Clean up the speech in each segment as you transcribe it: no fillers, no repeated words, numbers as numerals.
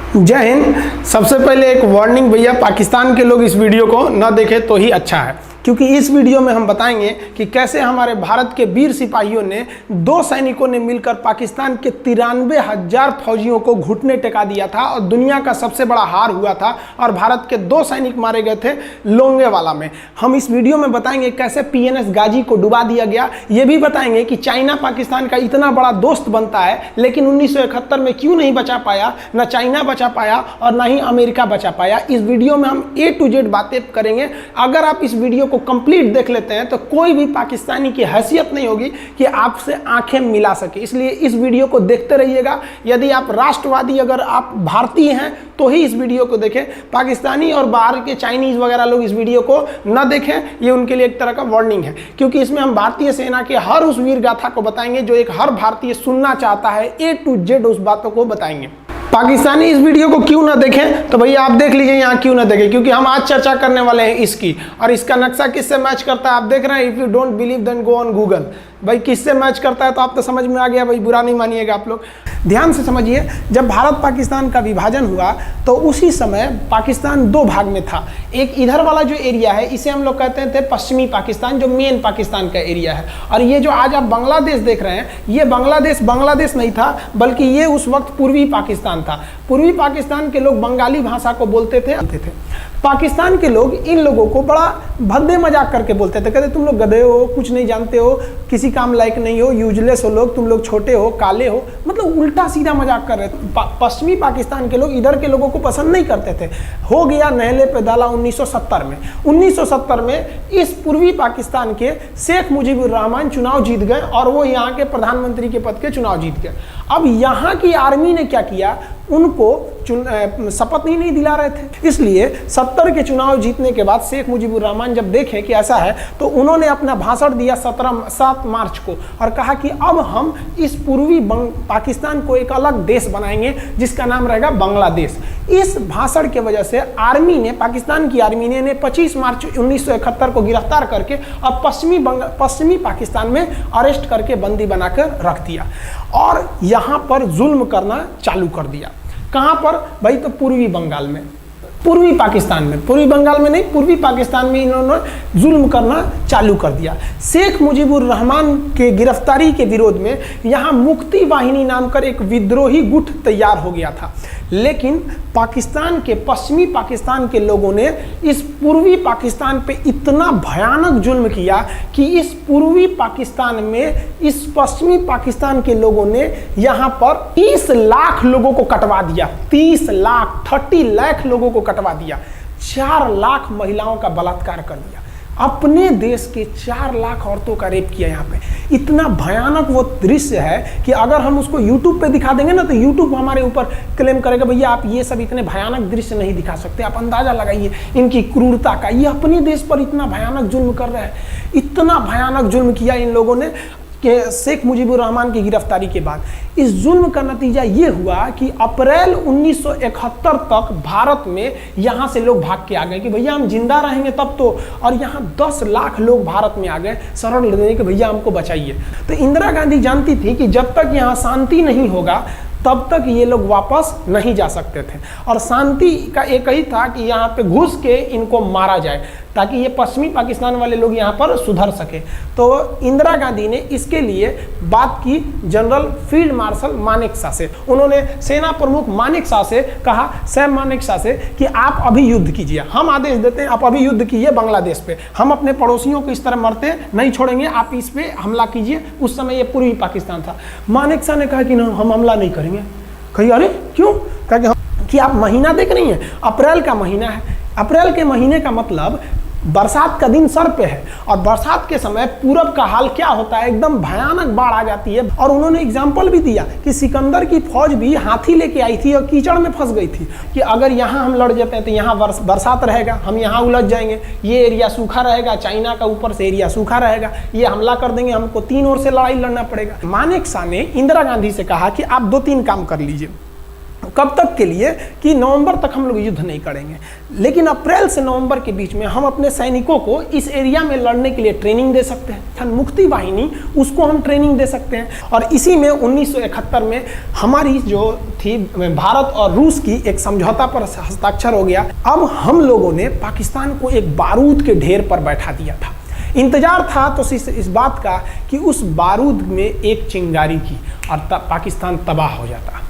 जय हिंद। सबसे पहले एक वार्निंग भैया, पाकिस्तान के लोग इस वीडियो को न देखें तो ही अच्छा है, क्योंकि इस वीडियो में हम बताएंगे कि कैसे हमारे भारत के वीर सिपाहियों ने 2 सैनिकों ने मिलकर पाकिस्तान के 93,000 फौजियों को घुटने टेका दिया था और दुनिया का सबसे बड़ा हार हुआ था और भारत के 2 सैनिक मारे गए थे लोंगेवाला में। हम इस वीडियो में बताएंगे कैसे PNS गाजी को डुबा दिया गया। ये भी बताएंगे कि चाइना पाकिस्तान का इतना बड़ा दोस्त बनता है, लेकिन 1971 में क्यों नहीं बचा पाया, ना चाइना बचा पाया और ना ही अमेरिका बचा पाया। इस वीडियो में हम A to Z बातें करेंगे। अगर आप इस वीडियो को कंप्लीट देख लेते हैं तो कोई भी पाकिस्तानी की हैसियत नहीं होगी कि आपसे आंखें मिला सके, इसलिए इस वीडियो को देखते रहिएगा। यदि आप राष्ट्रवादी, अगर आप भारतीय हैं तो ही इस वीडियो को देखें। पाकिस्तानी और बाहर के चाइनीज वगैरह लोग इस वीडियो को न देखें, ये उनके लिए एक तरह का वार्निंग है, क्योंकि इसमें हम भारतीय सेना के हर उस वीर गाथा को बताएंगे जो एक हर भारतीय सुनना चाहता है। A to Z उस बातों को बताएंगे। पाकिस्तानी इस वीडियो को क्यों ना देखें तो भैया आप देख लीजिए यहाँ क्यों ना देखें, क्योंकि हम आज चर्चा करने वाले हैं इसकी, और इसका नक्शा किससे मैच करता है आप देख रहे हैं। If you don't believe then go on Google. भाई किससे मैच करता है तो आप तो समझ में आ गया, भाई बुरा नहीं मानिएगा आप लोग। ध्यान से समझिए, जब भारत पाकिस्तान का विभाजन हुआ तो उसी समय पाकिस्तान 2 भाग में था। एक इधर वाला जो एरिया है इसे हम लोग कहते थे पश्चिमी पाकिस्तान, जो मेन पाकिस्तान का एरिया है। और ये जो आज आप बांग्लादेश देख रहे हैं, ये बांग्लादेश नहीं था, बल्कि ये उस वक्त पूर्वी पाकिस्तान था। पूर्वी पाकिस्तान के लोग बंगाली भाषा को बोलते थे। पाकिस्तान के लोग इन लोगों को बड़ा भद्दे मजाक करके बोलते थे, कहते तुम लोग गधे हो, कुछ नहीं जानते हो, किसी काम लायक नहीं हो, यूजलेस हो लोग, तुम लोग छोटे हो, काले हो, मतलब उल्टा सीधा मजाक कर रहे थे। पश्चिमी पाकिस्तान के लोग इधर के लोगों को पसंद नहीं करते थे। हो गया नहले पे दाला 1970 में। 1970 में इस पूर्वी पाकिस्तान के शेख मुजीबुर रहमान चुनाव जीत गए और वो यहाँ के प्रधानमंत्री के पद के चुनाव जीत गए। अब यहाँ की आर्मी ने क्या किया, उनको शपथ ही नहीं दिला रहे थे। इसलिए 70 के चुनाव जीतने के बाद शेख मुजीबुर रहमान जब देखे कि ऐसा है तो उन्होंने अपना भाषण दिया 7 मार्च को और कहा कि अब हम इस पूर्वी पाकिस्तान को एक अलग देश बनाएंगे जिसका नाम रहेगा बांग्लादेश। इस भाषण के वजह से आर्मी ने, पाकिस्तान की आर्मी ने 25 मार्च 1971 को गिरफ्तार करके अब पश्चिमी पाकिस्तान में अरेस्ट करके बंदी बनाकर रख दिया और यहाँ पर जुल्म करना चालू कर दिया। कहाँ पर भाई, तो पूर्वी बंगाल में, पूर्वी पाकिस्तान में, पूर्वी बंगाल में नहीं, पूर्वी पाकिस्तान में इन्होंने जुल्म करना चालू कर दिया। शेख मुजीबुर रहमान के गिरफ्तारी के विरोध में यहाँ मुक्ति वाहिनी नाम कर एक विद्रोही गुट तैयार हो गया था, लेकिन पाकिस्तान के, पश्चिमी पाकिस्तान के लोगों ने इस पूर्वी पाकिस्तान पे इतना भयानक जुल्म किया कि इस पूर्वी पाकिस्तान में, इस पश्चिमी पाकिस्तान के लोगों ने यहाँ पर 30 लाख लोगों को कटवा दिया। 30 लाख लोगों को कटवा दिया। 4 लाख महिलाओं का बलात्कार कर दिया। अपने देश के 4 लाख औरतों का रेप किया यहाँ पे। इतना भयानक वो दृश्य है कि अगर हम उसको YouTube पे दिखा देंगे ना तो YouTube हमारे ऊपर क्लेम करेगा, भैया आप ये सब इतने भयानक दृश्य नहीं दिखा सकते। आप अंदाजा लगाइए इनकी क्रूरता का। ये अपने देश पर इतना भयानक जुल्म कर रहे हैं। इतना भयानक जुल्म किया इन लोगों ने कि शेख मुजीबुर रहमान की गिरफ्तारी के बाद इस जुल्म का नतीजा ये हुआ कि अप्रैल 1971 तक भारत में यहाँ से लोग भाग के आ गए कि भैया हम जिंदा रहेंगे तब तो, और यहाँ 10 लाख लोग भारत में आ गए शरण लेने कि भैया हमको बचाइए। तो इंदिरा गांधी जानती थी कि जब तक यहाँ शांति नहीं होगा तब तक ये लोग वापस नहीं जा सकते थे, और शांति का एक ही था कि यहाँ पे घुस के इनको मारा जाए ताकि ये पश्चिमी पाकिस्तान वाले लोग यहाँ पर सुधर सके। तो इंदिरा गांधी ने इसके लिए बात की जनरल फील्ड मार्शल मानेकशॉ से। उन्होंने सेना प्रमुख मानेकशॉ से कहा, सैम मानेकशॉ से, कि आप अभी युद्ध कीजिए, हम आदेश देते हैं आप अभी युद्ध कीजिए बांग्लादेश पे, हम अपने पड़ोसियों को इस तरह मरते नहीं छोड़ेंगे, आप इस पे हमला कीजिए। उस समय ये पूर्वी पाकिस्तान था। मानेकशॉ ने कहा कि ना, हम हमला नहीं करेंगे। कही अरे क्यों? कहा कि आप महीना देख रही हैं, अप्रैल का महीना है। अप्रैल के महीने का मतलब बरसात का दिन सर पे है, और बरसात के समय पूरब का हाल क्या होता है, एकदम भयानक बाढ़ आ जाती है। और उन्होंने एग्जाम्पल भी दिया कि सिकंदर की फौज भी हाथी लेके आई थी और कीचड़ में फंस गई थी, कि अगर यहाँ हम लड़ जाते हैं तो यहाँ बरसात रहेगा, हम यहाँ उलझ जाएंगे, ये एरिया सूखा रहेगा, चाइना का ऊपर से एरिया सूखा रहेगा, ये हमला कर देंगे, हमको 3 ओर से लड़ाई लड़ना पड़ेगा। मानेकशॉ ने इंदिरा गांधी से कहा कि आप 2-3 काम कर लीजिए। कब तक के लिए कि नवंबर तक हम लोग युद्ध नहीं करेंगे, लेकिन अप्रैल से नवंबर के बीच में हम अपने सैनिकों को इस एरिया में लड़ने के लिए ट्रेनिंग दे सकते हैं। मुक्ति वाहिनी उसको हम ट्रेनिंग दे सकते हैं। और इसी में 1971 में हमारी जो थी भारत और रूस की एक समझौता पर हस्ताक्षर हो गया। अब हम लोगों ने पाकिस्तान को एक बारूद के ढेर पर बैठा दिया था। इंतजार था तो इस बात का कि उस बारूद में एक चिंगारी की और तब पाकिस्तान तबाह हो जाता।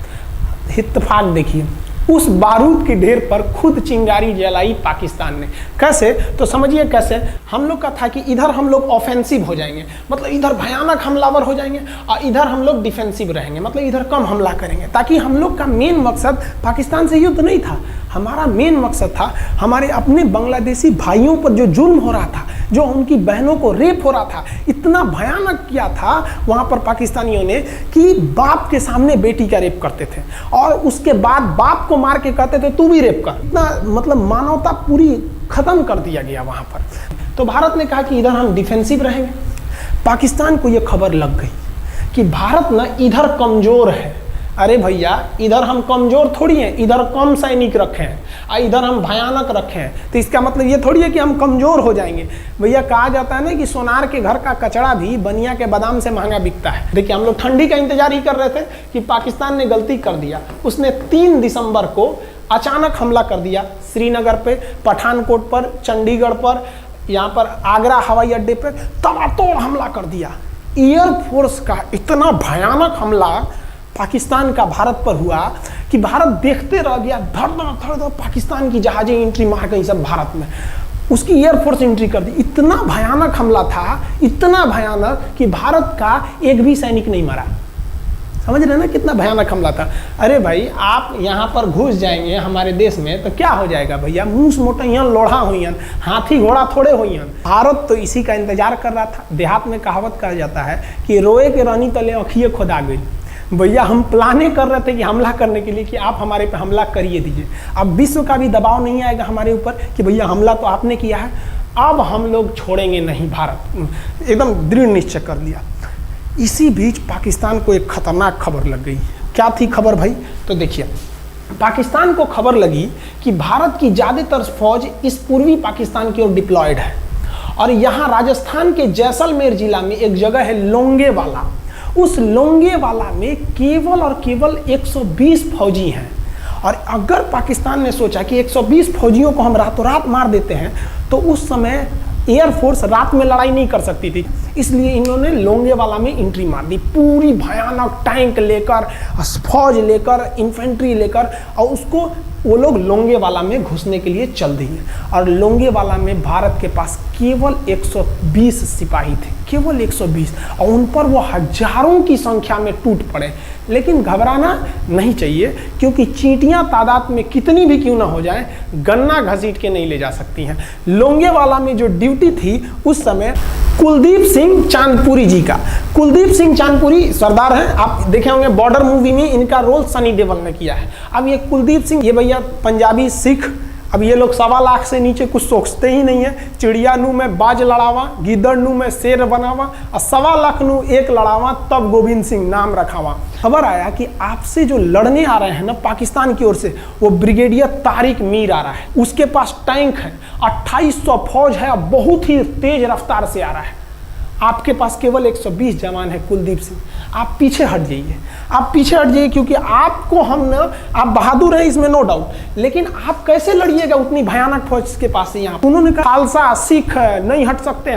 इत्तेफाक देखिए, उस बारूद के ढेर पर खुद चिंगारी जलाई पाकिस्तान ने। कैसे? तो समझिए कैसे। हम लोग का था कि इधर हम लोग ऑफेंसिव हो जाएंगे, मतलब इधर भयानक हमलावर हो जाएंगे, और इधर हम लोग डिफेंसिव रहेंगे, मतलब इधर कम हमला करेंगे, ताकि हम लोग का मेन मकसद पाकिस्तान से युद्ध नहीं था। हमारा मेन मकसद था हमारे अपने बांग्लादेशी भाइयों पर जो जुल्म हो रहा था, जो उनकी बहनों को रेप हो रहा था, इतना भयानक किया था वहाँ पर पाकिस्तानियों ने कि बाप के सामने बेटी का रेप करते थे और उसके बाद बाप को मार के कहते थे तू भी रेप कर। इतना मतलब मानवता पूरी खत्म कर दिया गया वहाँ पर। तो भारत ने कहा कि इधर हम डिफेंसिव रहेंगे। पाकिस्तान को ये खबर लग गई कि भारत ना इधर कमज़ोर है। अरे भैया, इधर हम कमज़ोर थोड़ी हैं, इधर कम सैनिक रखे हैं और इधर हम भयानक रखे हैं, तो इसका मतलब ये थोड़ी है कि हम कमज़ोर हो जाएंगे। भैया कहा जाता है ना कि सोनार के घर का कचड़ा भी बनिया के बादाम से महंगा बिकता है। देखिए, हम लोग ठंडी का इंतजार ही कर रहे थे कि पाकिस्तान ने गलती कर दिया। उसने 3 दिसंबर को अचानक हमला कर दिया श्रीनगर पे, पठानकोट पर, चंडीगढ़ पर, यहाँ पर आगरा हवाई अड्डे पर तबातोड़ हमला कर दिया। एयरफोर्स का इतना भयानक हमला पाकिस्तान का भारत पर हुआ कि भारत देखते रह गया। धड़ धड़ पाकिस्तान की जहाजें एंट्री मार गई सब भारत में, उसकी एयरफोर्स एंट्री कर दी। इतना भयानक हमला था, इतना भयानक कि भारत का एक भी सैनिक नहीं मरा। समझ रहे ना कितना भयानक हमला था। अरे भाई, आप यहाँ पर घुस जाएंगे हमारे देश में तो क्या हो जाएगा भैया? मूस मोटैयन लोढ़ा हुईन, हाथी घोड़ा थोड़े हुईन। भारत तो इसी का इंतजार कर रहा था। देहात में कहावत कहा जाता है कि रोए के रानी तले अखिए खुदा गई। भैया हम प्लाने कर रहे थे कि हमला करने के लिए कि आप हमारे पे हमला करिए दीजिए। अब विश्व का भी दबाव नहीं आएगा हमारे ऊपर कि भैया हमला तो आपने किया है, अब हम लोग छोड़ेंगे नहीं। भारत एकदम दृढ़ निश्चय कर लिया। इसी बीच पाकिस्तान को एक खतरनाक खबर लग गई। क्या थी खबर भाई? तो देखिए, पाकिस्तान को खबर लगी कि भारत की ज़्यादातर फौज इस पूर्वी पाकिस्तान की ओर डिप्लॉयड है और यहाँ राजस्थान के जैसलमेर जिला में एक जगह है लोंगेवाला। उस लोंगेवाला में केवल और केवल 120 फौजी हैं। और अगर पाकिस्तान ने सोचा कि 120 फौजियों को हम रातों रात मार देते हैं तो उस समय एयरफोर्स रात में लड़ाई नहीं कर सकती थी, इसलिए इन्होंने लोंगेवाला में एंट्री मार दी। पूरी भयानक टैंक लेकर, फौज लेकर, इन्फेंट्री लेकर, और उसको वो लोग लोंगेवाला में घुसने के लिए चल दिए। और लोंगेवाला में भारत के पास केवल 120 सिपाही थे, केवल 120, और उन पर वो हजारों की संख्या में टूट पड़े। लेकिन घबराना नहीं चाहिए, क्योंकि चींटियां तादाद में कितनी भी क्यों ना हो जाएं, गन्ना घसीट के नहीं ले जा सकती हैं। लोंगेवाला में जो ड्यूटी थी उस समय कुलदीप सिंह चांदपुरी जी का। कुलदीप सिंह चांदपुरी सरदार हैं, आप देखे होंगे बॉर्डर मूवी में इनका रोल सनी देओल ने किया है। अब ये कुलदीप सिंह, ये भैया पंजाबी सिख, अब ये लोग 1.25 लाख से नीचे कुछ सोचते ही नहीं है। चिड़िया नू में बाज लड़ावा, गिदड़ नू में शेर बनावा, और 1.25 लाख नू एक लड़ावा, तब गोविंद सिंह नाम रखावा। खबर आया कि आपसे जो लड़ने आ रहे हैं ना पाकिस्तान की ओर से, वो ब्रिगेडियर तारिक मीर आ रहा है। उसके पास टैंक है, 2800 फौज है, बहुत ही तेज रफ्तार से आ रहा है। आपके पास केवल 120 जवान है कुलदीप सिंह, आप पीछे हट जाइए, आप पीछे हट जाइए, क्योंकि आपको हम ना, आप बहादुर हैं इसमें नो डाउट, लेकिन आप कैसे लड़िएगा उतनी भयानक फौज के पास से? यहाँ उन्होंने कहा खालसा सिख नहीं हट सकते,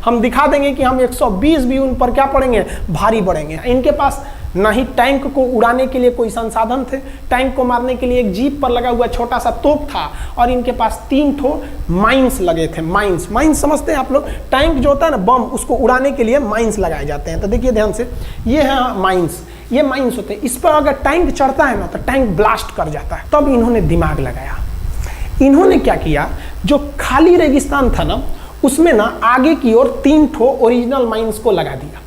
हम दिखा देंगे कि हम 120 भी उन पर क्या पड़ेंगे, भारी पड़ेंगे। इनके पास ना ही टैंक को उड़ाने के लिए कोई संसाधन थे, टैंक को मारने के लिए एक जीप पर लगा हुआ छोटा सा तोप था, और इनके पास 3 ठो माइंस लगे थे। माइंस समझते हैं आप लोग? टैंक जो होता है ना बम, उसको उड़ाने के लिए माइंस लगाए जाते हैं। तो देखिए ध्यान से, ये है माइंस, ये माइंस होते हैं। इस पर अगर टैंक चढ़ता है ना तो टैंक ब्लास्ट कर जाता है। तब इन्होंने दिमाग लगाया। इन्होंने क्या किया, जो खाली रेगिस्तान था ना उसमें ना आगे की ओर 3 ठो ओरिजिनल माइंस को लगा दिया,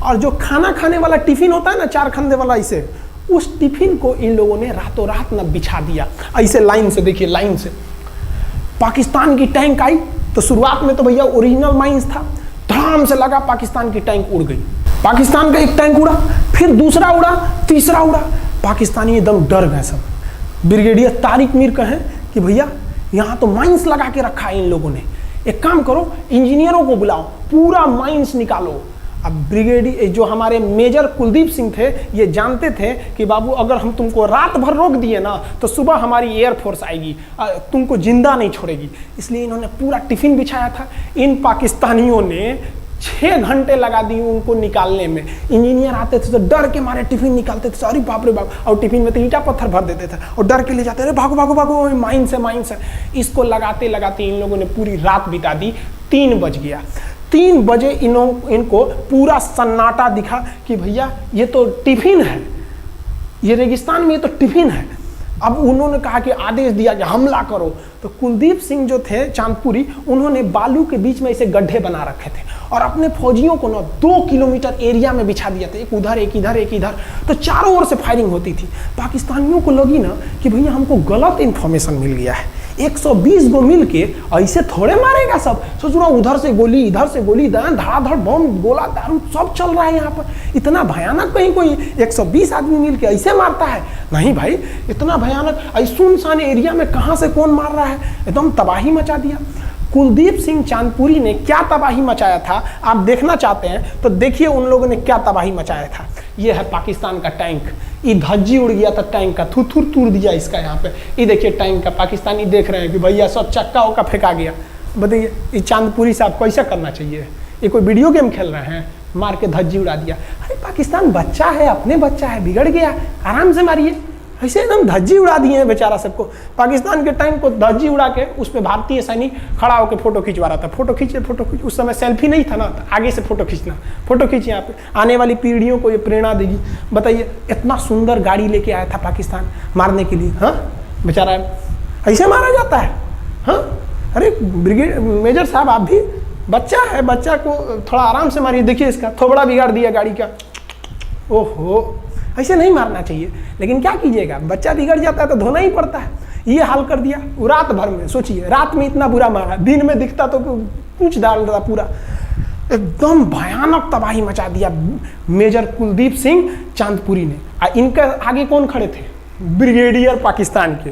और जो खाना खाने वाला टिफिन होता है ना 4 खंदे वाला, इसे, उस टिफिन को इन लोगों ने रातों रात ना बिछा दिया ऐसे लाइन से। देखिए लाइन से पाकिस्तान की टैंक आई तो शुरुआत में तो भैया ओरिजिनल माइंस था, धड़ाम से लगा, पाकिस्तान की टैंक उड़ गई। पाकिस्तान का एक टैंक उड़ा, फिर दूसरा उड़ा, तीसरा उड़ा, पाकिस्तानी एकदम डर गए सब। ब्रिगेडियर तारिक मीर कहें कि भैया यहाँ तो माइंस लगा के रखा है इन लोगों ने, एक काम करो इंजीनियरों को बुलाओ, पूरा माइंस निकालो। अब ब्रिगेडियर जो हमारे मेजर कुलदीप सिंह थे ये जानते थे कि बाबू अगर हम तुमको रात भर रोक दिए ना तो सुबह हमारी एयरफोर्स आएगी, तुमको जिंदा नहीं छोड़ेगी। इसलिए इन्होंने पूरा टिफिन बिछाया था। इन पाकिस्तानियों ने 6 घंटे लगा दिए उनको निकालने में। इंजीनियर आते थे तो डर के मारे टिफिन निकालते थे, अरे बाप रे बाप, और टिफिन में तो ईंटा पत्थर भर देते थे और डर के ले जाते, अरे भागो भागो भागो, माइंस है माइंस है। इसको लगाते लगाते इन लोगों ने पूरी रात बिता दी। 3 बज गया। 3 बजे इनको पूरा सन्नाटा दिखा कि भैया ये तो टिफिन है, ये रेगिस्तान में ये तो टिफिन है। अब उन्होंने कहा कि आदेश दिया कि हमला करो। तो कुलदीप सिंह जो थे चांदपुरी, उन्होंने बालू के बीच में ऐसे गड्ढे बना रखे थे और अपने फौजियों को ना 2 किलोमीटर एरिया में बिछा दिया था, एक उधर एक इधर एक इधर। तो चारों ओर से फायरिंग होती थी। पाकिस्तानियों को लगी ना कि भैया हमको गलत इंफॉर्मेशन मिल गया है, 120 गो मिल के ऐसे थोड़े मारेगा सब। सोच रहा उधर से गोली इधर से गोली, धड़ाधड़ बम गोला दारू सब चल रहा है यहाँ पर। इतना भयानक कहीं कोई 120 आदमी मिल के ऐसे मारता है? नहीं भाई, इतना भयानक ऐसे सुनसान एरिया में कहाँ से कौन मार रहा है, एकदम तबाही मचा दिया। कुलदीप सिंह चांदपुरी ने क्या तबाही मचाया था आप देखना चाहते हैं तो देखिए उन लोगों ने क्या तबाही मचाया था। ये है पाकिस्तान का टैंक, ये धज्जी उड़ गया था टैंक का, थुथुर तूर दिया इसका यहाँ पे। ये देखिए टैंक का, पाकिस्तानी देख रहे हैं कि भैया सब चक्का उक्का फेंका गया। बताइए ये चांदपुरी साहब कैसा करना चाहिए? ये कोई वीडियो गेम खेल रहे हैं? मार के धज्जी उड़ा दिया। अरे पाकिस्तान बच्चा है, अपने बच्चा है, बिगड़ गया, आराम से मारिए। ऐसे एकदम धज्जी उड़ा दिए हैं बेचारा सबको। पाकिस्तान के टैंक को धज्जी उड़ा के उस पर भारतीय सैनिक खड़ा होकर फोटो खिंचवा रहा था। फोटो खींचे फोटो खींच, उस समय सेल्फी नहीं था ना, तो आगे से फोटो खींचना, फोटो खींच, यहाँ पे आने वाली पीढ़ियों को ये प्रेरणा देगी। बताइए इतना सुंदर गाड़ी लेके आया था पाकिस्तान मारने के लिए, हाँ बेचारा ऐसे मारा जाता है? हाँ अरे ब्रिगेड मेजर साहब आप भी बच्चा है, बच्चा को थोड़ा आराम से मारिए। देखिए इसका थोबड़ा बिगाड़ दिया गाड़ी का। ओहो, ऐसे नहीं मारना चाहिए, लेकिन क्या कीजिएगा, बच्चा बिगड़ जाता है तो धोना ही पड़ता है। ये हाल कर दिया रात भर में। सोचिए रात में इतना बुरा मारा, दिन में दिखता तो पूछ डाल रहा पूरा। एकदम भयानक तबाही मचा दिया मेजर कुलदीप सिंह चांदपुरी ने। इनके आगे कौन खड़े थे? ब्रिगेडियर पाकिस्तान के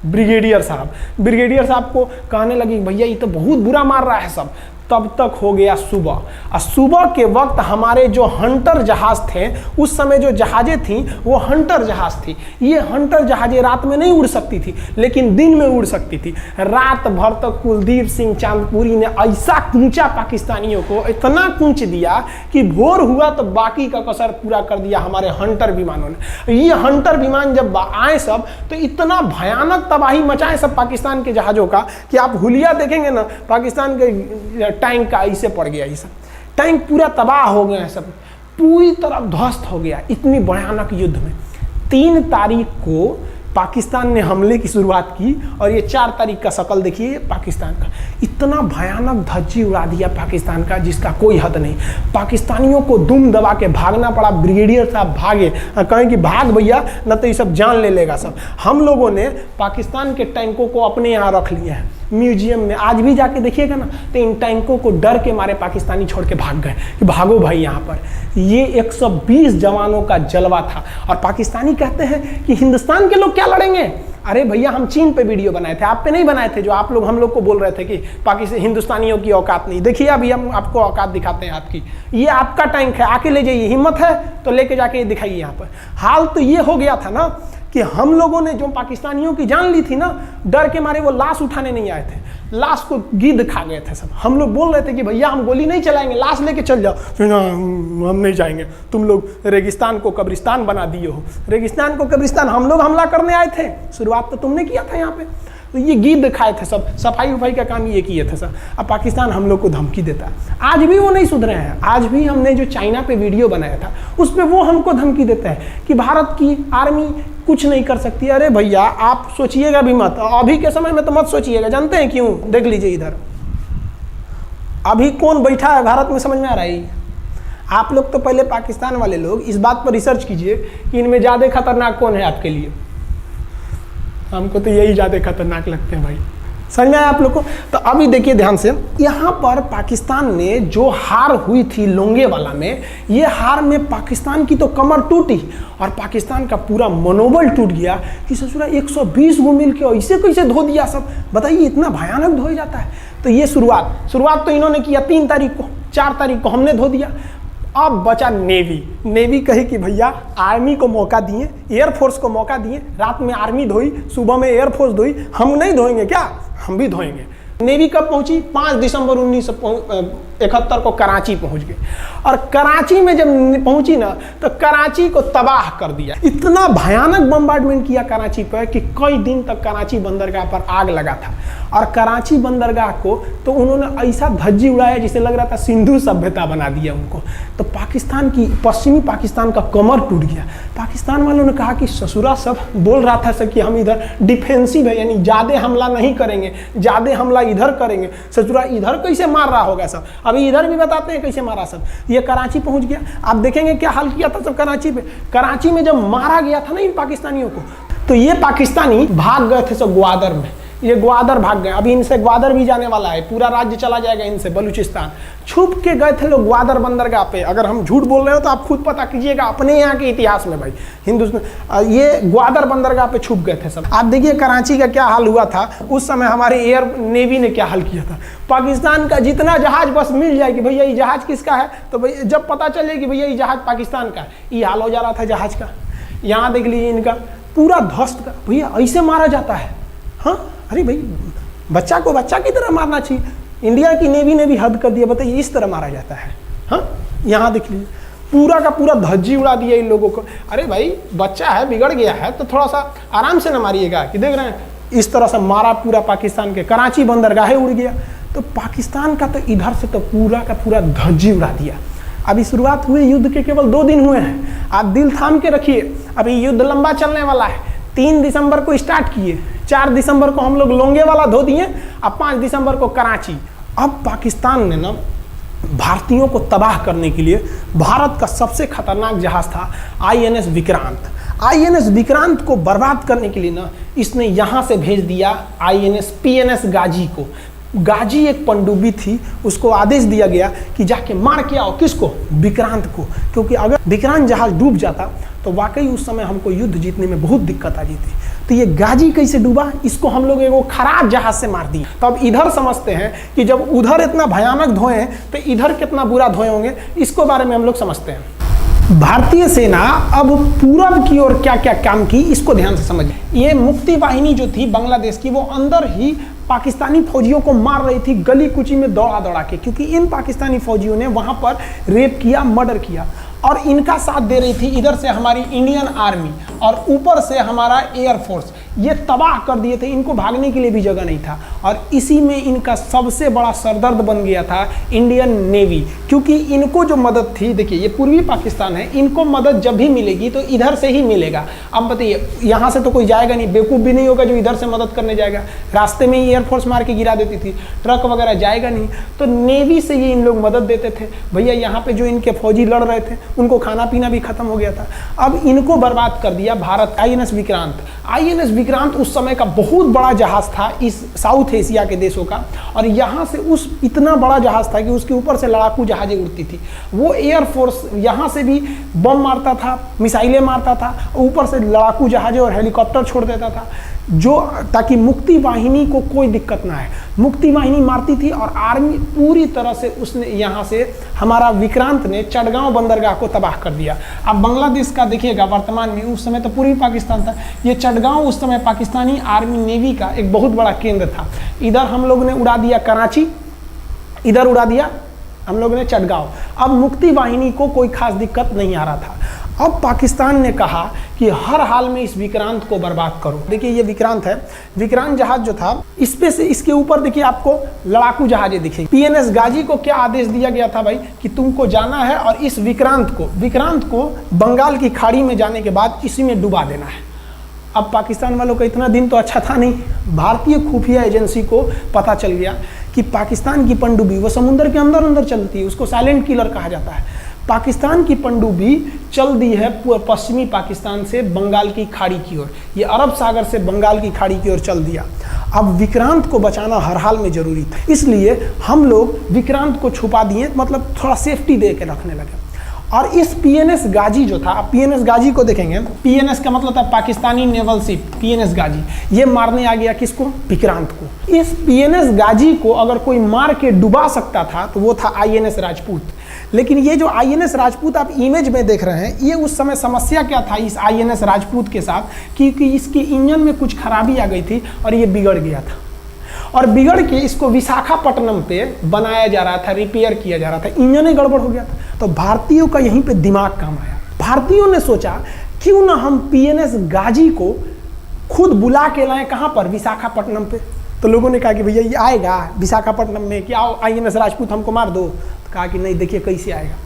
ब्रिगेडियर साहब। ब्रिगेडियर साहब को कहने लगी भैया ये तो बहुत बुरा मार रहा है सब। तब तक हो गया सुबह, और सुबह के वक्त हमारे जो हंटर जहाज थे, उस समय जो जहाजें थी वो हंटर जहाज थी। ये हंटर जहाजें रात में नहीं उड़ सकती थी लेकिन दिन में उड़ सकती थी। रात भर तक कुलदीप सिंह चांदपुरी ने ऐसा कूचा पाकिस्तानियों को, इतना कूच दिया कि भोर हुआ तो बाकी का कसर पूरा कर दिया हमारे हंटर विमानों ने। ये हंटर विमान जब आए सब तो इतना भयानक तबाही मचाए सब पाकिस्तान के जहाज़ों का कि आप हुलिया देखेंगे ना, पाकिस्तान के टैंक का ऐसे पड़ गया। ये सब टैंक पूरा तबाह हो गया है, सब पूरी तरह ध्वस्त हो गया इतनी भयानक युद्ध में। 3 तारीख को पाकिस्तान ने हमले की शुरुआत की और ये 4 तारीख का शकल देखिए पाकिस्तान का। इतना भयानक धज्जी उड़ा दिया पाकिस्तान का जिसका कोई हद नहीं। पाकिस्तानियों को दुम दबा के भागना पड़ा। ब्रिगेडियर साहब भागे, कहें कि भाग भैया न तो ये सब जान ले लेगा सब। हम लोगों ने पाकिस्तान के टैंकों को अपने यहाँ रख लिए हैं म्यूजियम में। आज भी जाके देखिएगा ना तो इन टैंकों को डर के मारे पाकिस्तानी छोड़ के भाग गए कि भागो भाई यहाँ पर। ये 120 जवानों का जलवा था। और पाकिस्तानी कहते हैं कि हिंदुस्तान के लोग क्या लड़ेंगे? अरे भैया हम चीन पे वीडियो बनाए थे, आप पे नहीं बनाए थे, जो आप लोग हम लोग को बोल रहे थे कि पाकिस्तान हिंदुस्तानियों की औकात नहीं। देखिए अभी हम आपको औकात दिखाते हैं आपकी। ये आपका टैंक है, आके ले जाइए, हिम्मत है तो लेके जाके दिखाइए यहाँ पर। हाल तो ये हो गया था ना कि हम लोगों ने जो पाकिस्तानियों की जान ली थी ना, डर के मारे वो लाश उठाने नहीं आए थे, लाश को गिद्ध खा गए थे सब। हम लोग बोल रहे थे कि भैया हम गोली नहीं चलाएंगे, लाश लेके चल जाओ। हम नहीं जाएंगे, तुम लोग रेगिस्तान को कब्रिस्तान बना दिए हो। रेगिस्तान को कब्रिस्तान हम लोग हमला करने आए थे, शुरुआत तो तुमने किया था यहाँ पे। तो ये गिद्ध खाए थे सब, सफाई उफाई का काम ये किए थे सब। अब पाकिस्तान हम लोग को धमकी देता है। आज भी वो नहीं सुधरे हैं। आज भी हमने जो चाइना पे वीडियो बनाया था उस पर वो हमको धमकी देते हैं कि भारत की आर्मी कुछ नहीं कर सकती। अरे भैया आप सोचिएगा भी मत, अभी के समय में तो मत सोचिएगा। जानते हैं क्यों? देख लीजिए इधर अभी कौन बैठा है भारत में, समझ में आ रहा है? आप लोग तो पहले पाकिस्तान वाले लोग इस बात पर रिसर्च कीजिए कि इनमें ज़्यादा खतरनाक कौन है आपके लिए। हमको तो यही ज़्यादा खतरनाक लगते हैं भाई। समझ में आया आप लोग को? तो अभी देखिए ध्यान से, यहाँ पर पाकिस्तान ने जो हार हुई थी लोंगेवाला में, ये हार में पाकिस्तान की तो कमर टूटी और पाकिस्तान का पूरा मनोबल टूट गया कि ससुरा 120 गो मिल के ऐसे कैसे धो दिया सब। बताइए इतना भयानक धोया जाता है। तो ये शुरुआत तो इन्होंने किया 3 तारीख को, 4 तारीख को हमने धो दिया। अब बचा नेवी कहे कि भैया आर्मी को मौका दिए, एयरफोर्स को मौका दिए, रात में आर्मी धोई, सुबह में एयरफोर्स धोई, हम नहीं धोएंगे क्या? हम भी धोएंगे। नेवी कब पहुंची? 5 दिसंबर 1971 को कराची पहुंच गई। और कराची में जब पहुंची ना तो कराची को तबाह कर दिया। इतना भयानक बम्बार्डमेंट किया कराची पर कि कई दिन तक कराची बंदरगाह पर आग लगा था। और कराची बंदरगाह को तो उन्होंने ऐसा धज्जी उड़ाया जिसे लग रहा था सिंधु सभ्यता बना दिया उनको। तो पाकिस्तान की, पश्चिमी पाकिस्तान का कमर टूट गया। पाकिस्तान वालों ने कहा कि ससुरा सब बोल रहा था कि हम इधर डिफेंसिव है, यानी ज़्यादा हमला नहीं करेंगे, ज़्यादा हमला इधर करेंगे। ससुरा इधर कैसे मार रहा होगा सब, अभी इधर भी बताते हैं कैसे मारा सब। ये कराची पहुंच गया। आप देखेंगे क्या हाल किया था सब कराची पे। कराची में जब मारा गया था ना इन पाकिस्तानियों को, तो ये पाकिस्तानी भाग गए थे सब ग्वादर में। ये ग्वादर भाग गए। अभी इनसे ग्वादर भी जाने वाला है, पूरा राज्य चला जाएगा इनसे, बलूचिस्तान। छुप के गए थे लोग ग्वादर बंदरगाह पे। अगर हम झूठ बोल रहे हो तो आप खुद पता कीजिएगा अपने यहाँ के इतिहास में भाई, हिंदुस्तान। ये ग्वादर बंदरगाह पे छुप गए थे सब। आप देखिए कराची का क्या हाल हुआ था उस समय। हमारे एयर नेवी ने क्या हाल किया था। पाकिस्तान का जितना जहाज बस मिल जाए कि भैया ये जहाज किसका है, तो भैया जब पता चले कि भैया ये जहाज पाकिस्तान का है, ये हाल हो जा रहा था जहाज का। यहाँ देख लीजिए इनका पूरा ध्वस्त का। भैया ऐसे मारा जाता है? हाँ, अरे भाई बच्चा को बच्चा की तरह मारना चाहिए। इंडिया की नेवी ने भी हद कर दिया। बताइए इस तरह मारा जाता है? हाँ, यहाँ देख लीजिए पूरा का पूरा धज्जी उड़ा दिया इन लोगों को। अरे भाई बच्चा है, बिगड़ गया है तो थोड़ा सा आराम से ना मारिएगा कि देख रहे हैं इस तरह से मारा पूरा पाकिस्तान के। कराची बंदरगाह उड़ गया। तो पाकिस्तान का तो इधर से तो पूरा का पूरा धज्जी उड़ा दिया। अभी शुरुआत हुए युद्ध के केवल 2 दिन हुए हैं। आप दिल थाम के रखिए, अभी युद्ध लंबा चलने वाला है। 3 दिसंबर को स्टार्ट किए, 4 दिसंबर को हम लोग लोंगेवाला धो दिए, अब 5 दिसंबर को कराची। अब पाकिस्तान ने ना भारतीयों को तबाह करने के लिए भारत का सबसे खतरनाक जहाज था INS विक्रांत। INS विक्रांत को बर्बाद करने के लिए ना इसने यहाँ से भेज दिया INS PNS गाजी को। गाजी एक पनडुब्बी थी, उसको आदेश दिया गया कि जाके मार के आओ। किसको? विक्रांत को। क्योंकि अगर विक्रांत जहाज डूब जाता तो वाकई उस समय हमको युद्ध जीतने में बहुत दिक्कत आ जाती। तो ये गाजी कैसे डूबा, इसको हम लोग एगो खराब जहाज से मार दिए। तो अब इधर समझते हैं कि जब उधर इतना भयानक धोए तो इधर कितना बुरा धोए होंगे, इसको बारे में हम लोग समझते हैं। भारतीय सेना अब पूरब की ओर क्या क्या काम की, इसको ध्यान से समझिए। ये मुक्ति वाहिनी जो थी बांग्लादेश की, वो अंदर ही पाकिस्तानी फौजियों को मार रही थी गली कुची में दौड़ा दौड़ा के, क्योंकि इन पाकिस्तानी फौजियों ने वहां पर रेप किया, मर्डर किया। और इनका साथ दे रही थी इधर से हमारी इंडियन आर्मी और ऊपर से हमारा एयरफोर्स। ये तबाह कर दिए थे, इनको भागने के लिए भी जगह नहीं था। और इसी में इनका सबसे बड़ा सरदर्द बन गया था इंडियन नेवी, क्योंकि इनको जो मदद थी, देखिए ये पूर्वी पाकिस्तान है, इनको मदद जब भी मिलेगी तो इधर से ही मिलेगा। अब बताइए यहाँ से तो कोई जाएगा नहीं, बेवकूफ़ भी नहीं होगा जो इधर से मदद करने जाएगा। रास्ते में ही एयरफोर्स मार के गिरा देती थी, ट्रक वगैरह जाएगा नहीं। तो नेवी से ये इन लोग मदद देते थे। भैया यहाँ पे जो इनके फौजी लड़ रहे थे उनको खाना पीना भी खत्म हो गया था। अब इनको बर्बाद कर दिया भारत। INS विक्रांत, INS विक्रांत उस समय का बहुत बड़ा जहाज था इस साउथ एशिया के देशों का। और यहाँ से उस इतना बड़ा जहाज था कि उसके ऊपर से लड़ाकू जहाजें उड़ती थी। वो एयरफोर्स यहाँ से भी बम मारता था, मिसाइलें मारता था, ऊपर से लड़ाकू जहाजें और हेलीकॉप्टर छोड़ देता था, जो ताकि मुक्ति वाहिनी को कोई दिक्कत ना है। मुक्ति वाहिनी मारती थी और आर्मी पूरी तरह से उसने यहाँ से हमारा विक्रांत ने चटगांव बंदरगाह को तबाह कर दिया। अब बांग्लादेश का देखिएगा वर्तमान में, उस समय तो पूर्वी पाकिस्तान था, ये चटगांव उस समय पाकिस्तानी आर्मी नेवी का एक बहुत बड़ा केंद्र था। इधर हम लोग ने उड़ा दिया कराची, इधर उड़ा दिया हम लोग ने चटगांव। अब मुक्ति वाहिनी को कोई खास दिक्कत नहीं आ रहा था। अब पाकिस्तान ने कहा कि हर हाल में इस विक्रांत को बर्बाद करो। देखिए ये विक्रांत है, विक्रांत जहाज जो था इस पे से इसके ऊपर देखिए आपको लड़ाकू जहाजें दिखेगी। PNS गाजी को क्या आदेश दिया गया था भाई कि तुमको जाना है और इस विक्रांत को बंगाल की खाड़ी में जाने के बाद इसी में डुबा देना है। अब पाकिस्तान वालों का इतना दिन तो अच्छा था नहीं, भारतीय खुफिया एजेंसी को पता चल गया कि पाकिस्तान की पनडुब्बी वो समुद्र के अंदर अंदर चलती है, उसको साइलेंट किलर कहा जाता है। पाकिस्तान की पनडुब्बी चल दी है पश्चिमी पाकिस्तान से बंगाल की खाड़ी की ओर, ये अरब सागर से बंगाल की खाड़ी की ओर चल दिया। अब विक्रांत को बचाना हर हाल में जरूरी था, इसलिए हम लोग विक्रांत को छुपा दिए, मतलब थोड़ा सेफ्टी दे के रखने लगे। और इस पीएनएस गाजी जो था, पीएनएस गाजी को देखेंगे, पीएनएस का मतलब था पाकिस्तानी नेवल शिप, पीएनएस गाजी, ये मारने आ गया किसको? विक्रांत को। इस पीएनएस गाजी को अगर कोई मार के डुबा सकता था तो वो था आईएनएस राजपूत। लेकिन ये जो आईएनएस राजपूत आप इमेज में देख रहे हैं, ये उस समय समस्या क्या था इस आईएनएस राजपूत के साथ, क्योंकि इसके इंजन में कुछ खराबी आ गई थी और ये बिगड़ गया था, और बिगड़ के इसको विशाखापट्टनम पे बनाया जा रहा था, रिपेयर किया जा रहा था, इंजन ही गड़बड़ हो गया था। तो भारतीयों का यहीं पे दिमाग काम आया। भारतीयों ने सोचा क्यों ना हम पीएनएस गाजी को खुद बुला के लाएं, कहाँ पर? विशाखापट्टनम पे। तो लोगों ने कहा कि भैया ये आएगा विशाखापट्टनम में, कि आओ आईएनएस राजपूत हमको मार दो। तो कहा कि नहीं, देखिए कैसे आएगा।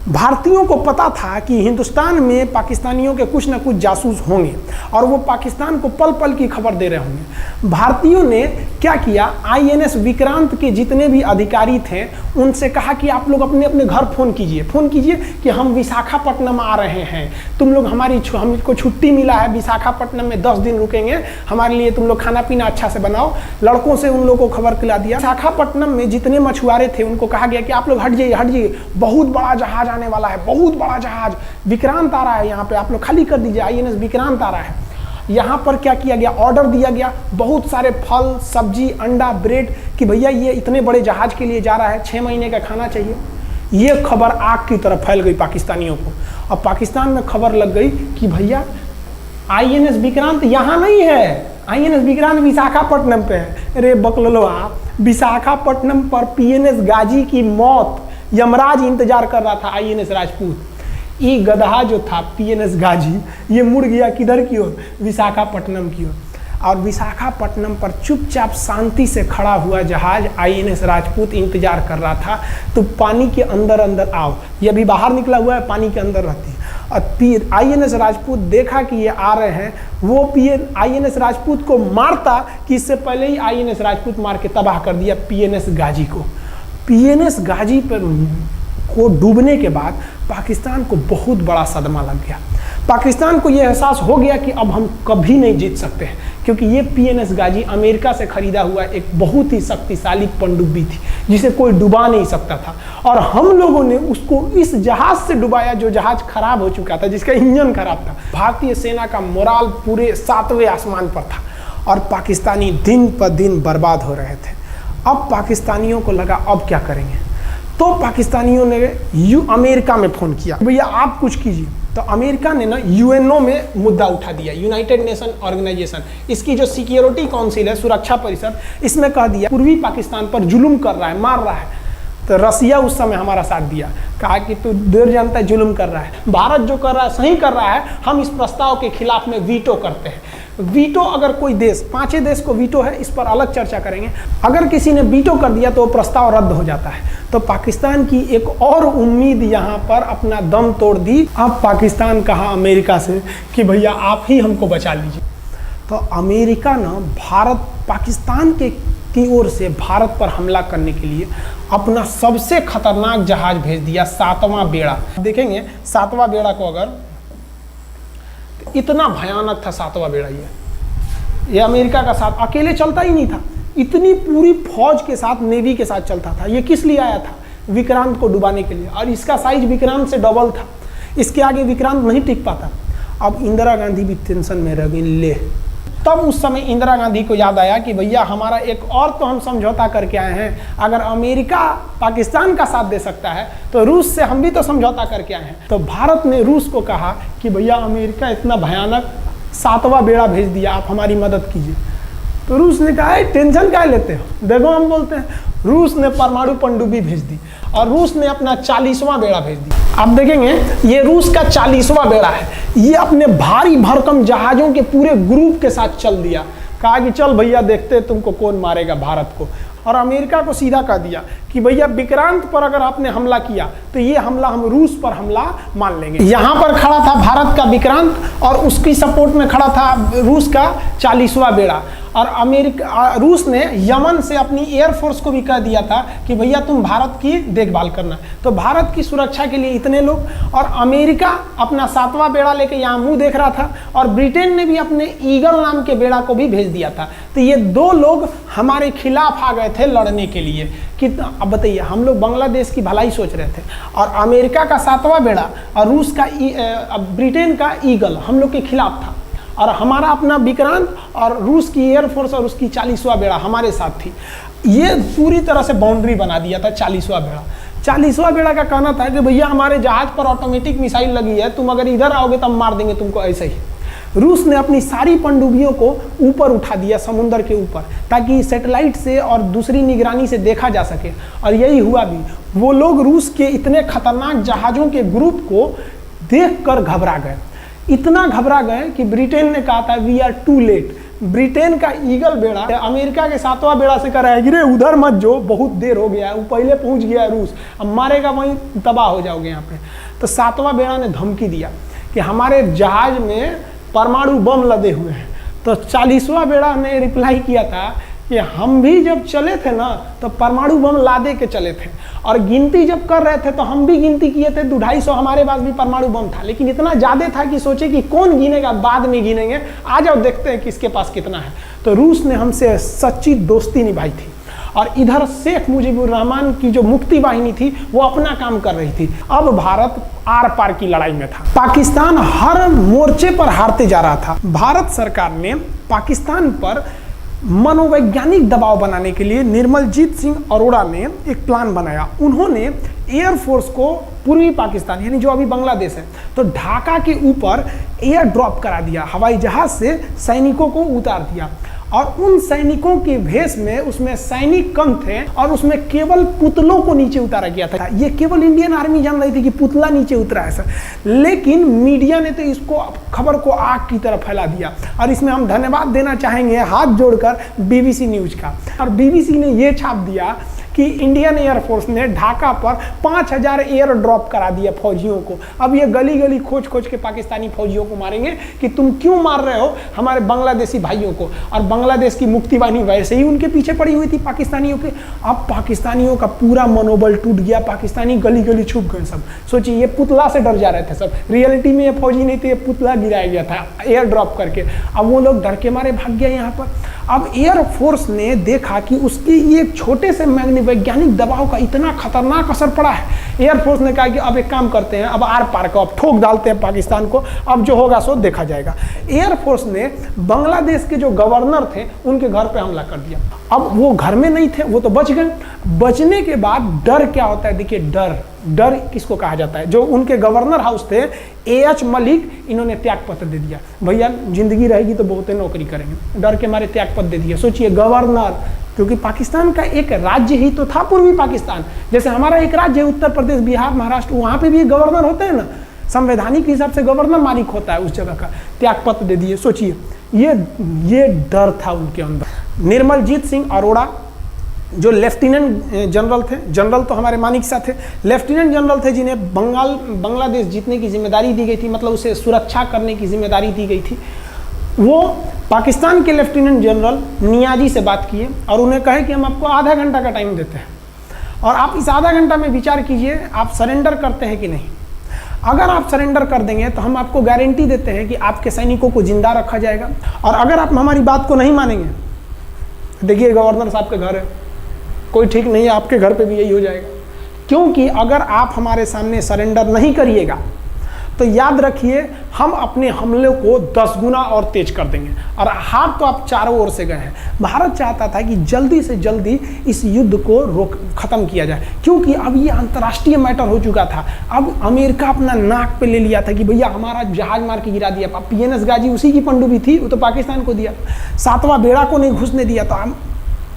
भारतीयों को पता था कि हिंदुस्तान में पाकिस्तानियों के कुछ ना कुछ जासूस होंगे और वो पाकिस्तान को पल पल की खबर दे रहे होंगे। भारतीयों ने क्या किया, आईएनएस विक्रांत के जितने भी अधिकारी थे उनसे कहा कि आप लोग अपने अपने घर फ़ोन कीजिए कि हम विशाखापट्टनम आ रहे हैं, तुम लोग हमको छुट्टी मिला है, विशाखापट्टनम में 10 दिन रुकेंगे, हमारे लिए तुम लोग खाना पीना अच्छा से बनाओ। लड़कों से उन लोगों को खबर खिला दिया। विशाखापट्टनम में जितने मछुआरे थे उनको कहा गया कि आप लोग हट जाइए, बहुत बड़ा जहाज आने वाला है, बहुत बड़ा जहाज विक्रांत आ रहा है, यहाँ पे आप लोग खाली कर दीजिए, आईएनएस विक्रांत आ रहा है। यहाँ पर क्या किया गया, ऑर्डर दिया गया, बहुत सारे फल सब्जी अंडा ब्रेड, कि भैया ये इतने बड़े जहाज के लिए जा रहा है, 6 महीने का खाना चाहिए। ये खबर आग की तरह फैल गई पाकिस्तानियों को, और पाकिस्तान में खबर लग गई कि भैया आईएनएस विक्रांत यहाँ नहीं है, आईएनएस विक्रांत विशाखापट्टनम पे है। अरे बकलोलवा, विशाखापट्टनम पर पीएनएस गाजी की मौत यमराज इंतजार कर रहा था आईएनएस राजपूत। ये गधा जो था पीएनएस गाजी, ये मुड़ गया किधर की ओर? विशाखापट्टनम की ओर। और विशाखापट्टनम पर चुपचाप शांति से खड़ा हुआ जहाज आईएनएस राजपूत इंतजार कर रहा था, तो पानी के अंदर अंदर आओ। ये अभी बाहर निकला हुआ है, पानी के अंदर रहती है। और आईएनएस राजपूत देखा कि ये आ रहे हैं, वो आईएनएस राजपूत को मारता कि इससे पहले ही आईएनएस राजपूत मार के तबाह कर दिया पीएनएस गाजी को। पीएनएस गाजी पर को डूबने के बाद पाकिस्तान को बहुत बड़ा सदमा लग गया। पाकिस्तान को यह एहसास हो गया कि अब हम कभी नहीं जीत सकते हैं, क्योंकि ये पीएनएस गाजी अमेरिका से खरीदा हुआ एक बहुत ही शक्तिशाली पनडुब्बी थी जिसे कोई डुबा नहीं सकता था, और हम लोगों ने उसको इस जहाज से डुबाया जो जहाज खराब हो चुका था, जिसका इंजन खराब था। भारतीय सेना का मोराल पूरे 7वें आसमान पर था और पाकिस्तानी दिन पर दिन बर्बाद हो रहे थे। अब पाकिस्तानियों को लगा अब क्या करेंगे, तो पाकिस्तानियों ने अमेरिका में फ़ोन किया, भैया आप कुछ कीजिए। तो अमेरिका ने ना यूएनओ में मुद्दा उठा दिया, यूनाइटेड नेशन ऑर्गेनाइजेशन, इसकी जो सिक्योरिटी काउंसिल है, सुरक्षा परिषद, इसमें कह दिया पूर्वी पाकिस्तान पर जुल्म कर रहा है, मार रहा है। तो रसिया उस समय हमारा साथ दिया, कहा कि तू देर जानता है जुल्म कर रहा है, भारत जो कर रहा है सही कर रहा है, हम इस प्रस्ताव के खिलाफ में वीटो करते हैं। वीटो अगर कोई देश, 5 देश को वीटो है, इस पर अलग चर्चा करेंगे, अगर किसी ने वीटो कर दिया तो वो प्रस्ताव रद्द हो जाता है। तो पाकिस्तान की एक और उम्मीद यहाँ पर अपना दम तोड़ दी। अब पाकिस्तान कहा अमेरिका से कि भैया आप ही हमको बचा लीजिए। तो अमेरिका ना पाकिस्तान की ओर से भारत पर हमला करने के लिए अपना सबसे खतरनाक जहाज भेज दिया, 7वां बेड़ा। देखेंगे 7वां बेड़ा को, अगर इतना भयानक था 7वां बेड़ा, ये अमेरिका का साथ अकेले चलता ही नहीं था, इतनी पूरी फौज के साथ, नेवी के साथ चलता था। ये किस लिए आया था? विक्रांत को डुबाने के लिए, और इसका साइज विक्रांत से डबल था, इसके आगे विक्रांत नहीं टिक पाता। अब इंदिरा गांधी भी टेंशन में रह गई। ले, तब उस समय इंदिरा गांधी को याद आया कि भैया हमारा एक और तो हम समझौता करके आए हैं, अगर अमेरिका पाकिस्तान का साथ दे सकता है तो रूस से हम भी तो समझौता करके आए हैं। तो भारत ने रूस को कहा कि भैया अमेरिका इतना भयानक 7वां बेड़ा भेज दिया, आप हमारी मदद कीजिए। तो रूस ने कहा टेंशन क्या लेते हो, देखो हम बोलते हैं। रूस ने परमाणु पनडुब्बी भेज दी और रूस ने अपना 40वां बेड़ा भेज दिया। आप देखेंगे ये रूस का 40वां बेड़ा है, ये अपने भारी भरकम जहाजों के पूरे ग्रुप के साथ चल दिया, कहा कि चल भैया देखते तुमको कौन मारेगा भारत को। और अमेरिका को सीधा कह दिया कि भैया विक्रांत पर अगर आपने हमला किया तो तो ये हमला हम रूस पर हमला मान लेंगे। यहाँ पर खड़ा था भारत का विक्रांत और उसकी सपोर्ट में खड़ा था रूस का 40वां बेड़ा। और रूस ने यमन से अपनी एयरफोर्स को भी कह दिया था कि भैया तुम भारत की देखभाल करना। तो भारत की सुरक्षा के लिए इतने लोग, और अमेरिका अपना 7वां बेड़ा लेके यहाँ मुंह देख रहा था, और ब्रिटेन ने भी अपने ईगल नाम के बेड़ा को भी भेज दिया था। तो ये 2 लोग हमारे खिलाफ आ गए थे लड़ने के लिए। कितना, अब बताइए, हम लोग बांग्लादेश की भलाई सोच रहे थे, और अमेरिका का 7वां बेड़ा और रूस का ब्रिटेन का ईगल हम लोग के खिलाफ था, और हमारा अपना विक्रांत और रूस की एयरफोर्स और उसकी 40वां बेड़ा हमारे साथ थी। ये पूरी तरह से बाउंड्री बना दिया था 40वां बेड़ा। 40वां बेड़ा का कहना था कि भैया हमारे जहाज पर ऑटोमेटिक मिसाइल लगी है, तुम अगर इधर आओगे तब मार देंगे तुमको ऐसे ही। रूस ने अपनी सारी पनडुब्बियों को ऊपर उठा दिया समुद्र के ऊपर, ताकि सैटेलाइट से और दूसरी निगरानी से देखा जा सके, और यही हुआ भी। वो लोग रूस के इतने खतरनाक जहाज़ों के ग्रुप को देखकर घबरा गए, इतना घबरा गए कि ब्रिटेन ने कहा था we are too late. Britain का ईगल बेड़ा अमेरिका के 7वां बेड़ा से कह रहा है कि रे उधर मत जो, बहुत देर हो गया है, वो पहले पहुंच गया है रूस, अब मारेगा वहीं तबाह हो जाओगे यहाँ पे। तो 7वां बेड़ा ने धमकी दिया कि हमारे जहाज में परमाणु बम लदे हुए हैं। तो 40वां बेड़ा ने रिप्लाई किया था कि हम भी जब चले थे ना तो परमाणु बम लादे के चले थे, और गिनती जब कर रहे थे तो हम भी गिनती किए थे 250 हमारे पास भी परमाणु बम था, लेकिन इतना ज़्यादा था कि सोचे कि कौन गिनेगा, बाद में गिनेंगे, आ जाओ देखते हैं किसके पास कितना है। तो रूस ने हमसे सच्ची दोस्ती निभाई थी, और इधर शेख मुजीबुर रहमान की जो मुक्ति वाहिनी थी वो अपना काम कर रही थी। अब भारत आर पार की लड़ाई में था। पाकिस्तान हर मोर्चे पर हारते जा रहा था। भारत सरकार ने पाकिस्तान पर मनोवैज्ञानिक दबाव बनाने के लिए निर्मलजीत सिंह अरोड़ा ने एक प्लान बनाया। उन्होंने एयरफोर्स को पूर्वी पाकिस्तान यानी जो अभी बांग्लादेश है, तो ढाका के ऊपर एयर ड्रॉप करा दिया, हवाई जहाज से सैनिकों को उतार दिया, और उन सैनिकों के भेष में उसमें सैनिक कम थे, और उसमें केवल पुतलों को नीचे उतारा गया था। ये केवल इंडियन आर्मी जान रही थी कि पुतला नीचे उतरा है सर, लेकिन मीडिया ने तो इसको खबर को आग की तरह फैला दिया। और इसमें हम धन्यवाद देना चाहेंगे हाथ जोड़कर BBC न्यूज का। और BBC ने ये छाप दिया कि इंडियन एयरफोर्स ने ढाका पर 5000 एयर ड्रॉप करा दिया फौजियों को। अब ये गली गली खोज खोज के पाकिस्तानी फौजियों को मारेंगे कि तुम क्यों मार रहे हो हमारे बांग्लादेशी भाइयों को। और बांग्लादेश की मुक्ति वाहिनी वैसे ही उनके पीछे पड़ी हुई थी पाकिस्तानियों के। अब पाकिस्तानियों का पूरा मनोबल टूट गया, पाकिस्तानी गली गली छुप गए सब। सोचिए, ये पुतला से डर जा रहे थे सब, रियलिटी में ये फौजी नहीं थे, ये पुतला गिराया गया था एयर ड्रॉप करके। अब वो लोग डर के मारे भाग गए यहाँ पर। अब एयरफोर्स ने देखा कि उसकी ये छोटे से वैज्ञानिक दबाव का इतना खतरनाक असर पड़ा है। एयरफोर्स ने कहा कि अब एक काम करते हैं, अब आर पार को अब ठोक डालते हैं पाकिस्तान को, अब जो होगा सो देखा जाएगा। एयरफोर्स ने बांग्लादेश के जो गवर्नर थे उनके घर पे हमला कर दिया। अब वो घर में नहीं थे, वो तो बच गए। बचने के बाद डर क्या होता है, देखिए डर किसको कहा जाता है। जो उनके गवर्नर हाउस थे AH मलिक, इन्होंने त्याग पत्र दे दिया, भैया जिंदगी रहेगी तो बहुत नौकरी करेंगे, डर के मारे त्याग पत्र दे दिया। सोचिए, गवर्नर, क्योंकि पाकिस्तान का एक राज्य ही तो था पूर्वी पाकिस्तान। जैसे हमारा एक राज्य है उत्तर प्रदेश, बिहार, महाराष्ट्र, वहाँ पे भी गवर्नर होते हैं ना, संवैधानिक हिसाब से गवर्नर मालिक होता है उस जगह का। त्याग पत्र दे दिए। सोचिए, ये डर था उनके अंदर। निर्मलजीत सिंह अरोड़ा जो लेफ्टिनेंट जनरल थे, जनरल तो हमारे मानिक शाह थे, लेफ्टिनेंट जनरल थे जिन्हें बांग्लादेश जीतने की जिम्मेदारी दी गई थी, मतलब उसे सुरक्षा करने की जिम्मेदारी दी गई थी। वो पाकिस्तान के लेफ्टिनेंट जनरल नियाजी से बात किए और उन्हें कहे कि हम आपको आधा घंटा का टाइम देते हैं, और आप इस आधा घंटा में विचार कीजिए आप सरेंडर करते हैं कि नहीं। अगर आप सरेंडर कर देंगे तो हम आपको गारंटी देते हैं कि आपके सैनिकों को जिंदा रखा जाएगा, और अगर आप हमारी बात को नहीं मानेंगे, देखिए गवर्नर साहब का घर है, कोई ठीक नहीं है, आपके घर पे भी यही हो जाएगा। क्योंकि अगर आप हमारे सामने सरेंडर नहीं करिएगा तो याद रखिए हम अपने हमले को 10 गुना और तेज कर देंगे। और हार तो आप चारों ओर से गए हैं। भारत चाहता था कि जल्दी से जल्दी इस युद्ध को खत्म किया जाए, क्योंकि अब ये अंतर्राष्ट्रीय मैटर हो चुका था। अब अमेरिका अपना नाक पे ले लिया था कि भैया हमारा जहाज मार के गिरा दिया। PNS गाजी उसी की पनडुब्बी थी, वो तो पाकिस्तान को दिया। 7वां बेड़ा को नहीं घुसने दिया, तो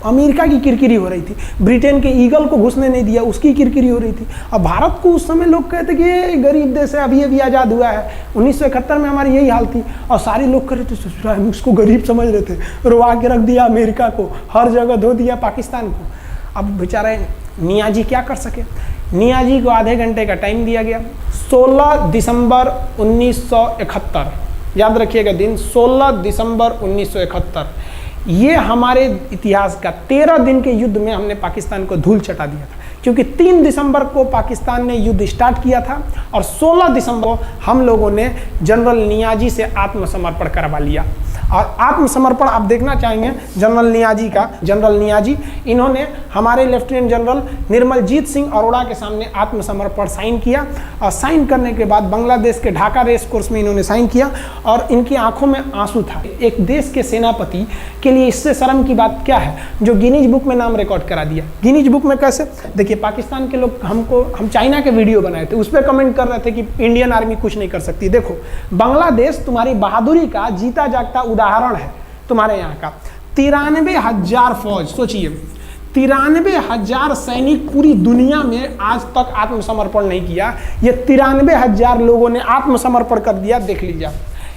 अमेरिका की किरकिरी हो रही थी। ब्रिटेन के ईगल को घुसने नहीं दिया, उसकी किरकिरी हो रही थी। अब भारत को उस समय लोग कहते कि ये गरीब देश है, अभी आज़ाद हुआ है। 1971 में हमारी यही हाल थी, और सारे लोग कह रहे थे, हम उसको गरीब समझ रहे थे, रोवा के रख दिया अमेरिका को, हर जगह धो दिया पाकिस्तान को। अब बेचारे नियाजी क्या कर सके। नियाजी को आधे घंटे का टाइम दिया गया। 16 दिसंबर 1971, याद रखिएगा दिन 16 दिसंबर 1971। ये हमारे इतिहास का 13 दिन के युद्ध में हमने पाकिस्तान को धूल चटा दिया था, क्योंकि 3 दिसंबर को पाकिस्तान ने युद्ध स्टार्ट किया था और 16 दिसंबर को हम लोगों ने जनरल नियाजी से आत्मसमर्पण करवा लिया। और आत्मसमर्पण आप देखना चाहेंगे जनरल नियाजी का। जनरल नियाजी इन्होंने हमारे लेफ्टिनेंट जनरल निर्मलजीत सिंह अरोड़ा के सामने आत्मसमर्पण साइन किया, और साइन करने के बाद बांग्लादेश के ढाका रेस कोर्स में इन्होंने साइन किया, और इनकी आंखों में आंसू था। एक देश के सेनापति के लिए इससे शर्म की बात क्या है, जो गिनीज बुक में नाम रिकॉर्ड करा दिया। गिनीज बुक में कैसे? देखिए, पाकिस्तान के लोग हम चाइना के वीडियो बनाए थे, उस पर कमेंट कर रहे थे कि इंडियन आर्मी कुछ नहीं कर सकती। देखो, बांग्लादेश तुम्हारी बहादुरी का जीता जागता उदाहरण है। तुम्हारे यहाँ का 93,000 फौज, सोचिए 93,000 सैनिक पूरी दुनिया में आज तक आत्मसमर्पण नहीं किया। ये 93,000 लोगों ने आत्मसमर्पण कर दिया। देख लीजिए,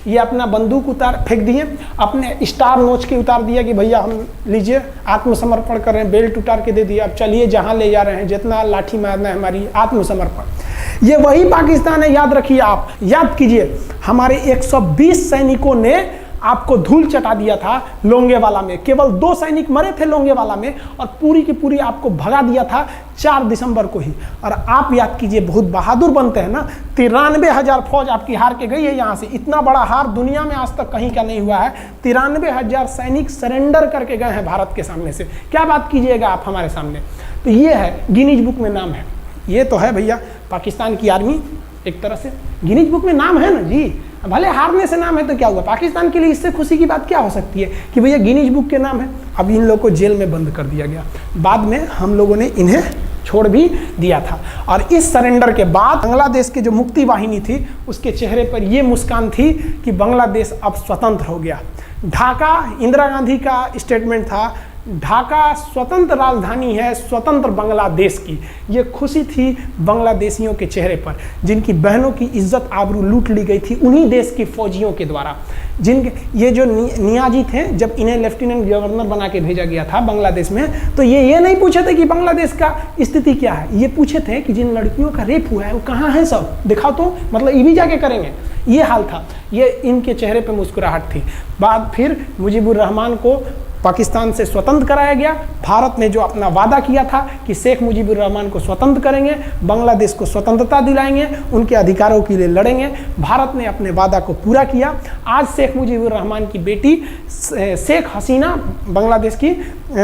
ये अपना बंदूक फेंक दिए, अपने स्टार नोच के उतार दिया कि भैया हम लीजिए आत्मसमर्पण कर रहे हैं, बेल्ट उतार के दे दिया, अब चलिए जहाँ ले जा रहे हैं, जितना लाठी मारना है हमारी, आत्मसमर्पण। ये वही पाकिस्तान है, याद रखिए। आप याद कीजिए, हमारे 120 सैनिकों ने आपको धूल चटा दिया था लोंगेवाला में। केवल 2 सैनिक मरे थे लोंगेवाला में, और पूरी की पूरी आपको भगा दिया था 4 दिसंबर को ही। और आप याद कीजिए, बहुत बहादुर बनते हैं ना। 93,000 फौज आपकी हार के गई है यहाँ से। इतना बड़ा हार दुनिया में आज तक कहीं का नहीं हुआ है। 93,000 सैनिक सरेंडर करके गए हैं भारत के सामने से। क्या बात कीजिएगा आप हमारे सामने। तो ये है, गिनीज बुक में नाम है। ये तो है भैया पाकिस्तान की आर्मी, एक तरह से गिनीज बुक में नाम है ना जी। भले हारने से नाम है तो क्या हुआ, पाकिस्तान के लिए इससे खुशी की बात क्या हो सकती है कि भैया गिनीज बुक के नाम है। अब इन लोगों को जेल में बंद कर दिया गया, बाद में हम लोगों ने इन्हें छोड़ भी दिया था। और इस सरेंडर के बाद बांग्लादेश के जो मुक्ति वाहिनी थी, उसके चेहरे पर यह मुस्कान थी कि बांग्लादेश अब स्वतंत्र हो गया। ढाका, इंदिरा गांधी का स्टेटमेंट था, ढाका स्वतंत्र राजधानी है स्वतंत्र बांग्लादेश की। ये खुशी थी बांग्लादेशियों के चेहरे पर, जिनकी बहनों की इज्जत आबरू लूट ली गई थी उन्हीं देश के फौजियों के द्वारा। जिनके ये जो नियाजी थे, जब इन्हें लेफ्टिनेंट गवर्नर बना के भेजा गया था बांग्लादेश में, तो ये नहीं पूछे थे कि बांग्लादेश का स्थिति क्या है। ये पूछे थे कि जिन लड़कियों का रेप हुआ है वो कहाँ है, सब दिखाओ तो, मतलब ये भी जाके करेंगे। ये हाल था। ये इनके चेहरे पर मुस्कुराहट थी। बाद फिर मुजीबुर रहमान को पाकिस्तान से स्वतंत्र कराया गया। भारत ने जो अपना वादा किया था कि शेख मुजीबुर रहमान को स्वतंत्र करेंगे, बांग्लादेश को स्वतंत्रता दिलाएंगे, उनके अधिकारों के लिए लड़ेंगे, भारत ने अपने वादा को पूरा किया। आज शेख मुजीबुर रहमान की बेटी शेख हसीना बांग्लादेश की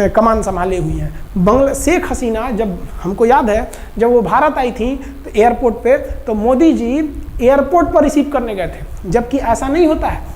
कमान संभाले हुई हैं। शेख हसीना, जब हमको याद है जब वो भारत आई थी तो एयरपोर्ट पे, तो मोदी जी एयरपोर्ट पर रिसीव करने गए थे, जबकि ऐसा नहीं होता है।